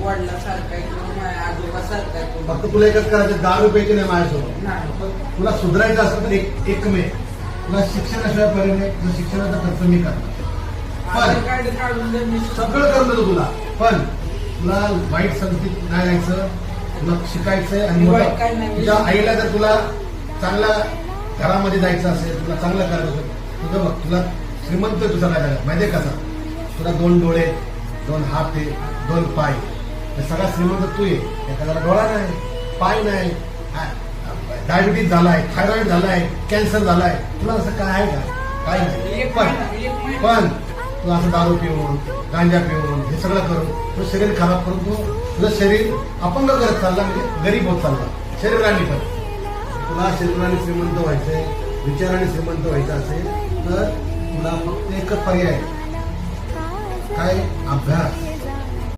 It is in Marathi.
वडिलासारखा किंवा माझ्या आजोबासारखा आहे. फक्त तुला एकच करायचं, 10 रुपयाची नाही माझ्यासोबत. नाही. तुला सुधारायचं असेल तर एक मे तुला शिक्षणाशिवाय पर्याय नाही. तुला शिक्षणाचा खर्च मी करणार, आधार कार्ड काढून दे, मी सगळं करून देतो तुला. पण तुला वाईट संगतीत नाही जायचं, तुला शिकायचंय. आणि वाईट काय नाही. तुझ्या आईला जर तुला चांगल्या घरामध्ये जायचं असेल, तुला चांगलं करायचं असेल, तुझं बघ, तुला श्रीमंत तुझा काय झाला माहितीये कसा? तुला 2 डोळे, 2 हात आहे, 2 पाय, हे सगळा श्रीमंत तू आहे. एखाद्याला डोळा नाही, पाय नाही, डायबिटीज झालाय, थायरॉइड झालाय, कॅन्सर झालाय, तुला असं काय आहे का? काय नाही. पण तू असं दारू पिऊन, गांजा पिऊन, हे सगळं करून तुझं शरीर खराब करून तुझं शरीर अपंग करत चालला, म्हणजे गरीब होत चालला शरीराने. पण तुला शरीराने श्रीमंत व्हायचंय, विचाराने श्रीमंत व्हायचं असेल तर तुला फक्त एकच पर्याय, काय? अभ्यास.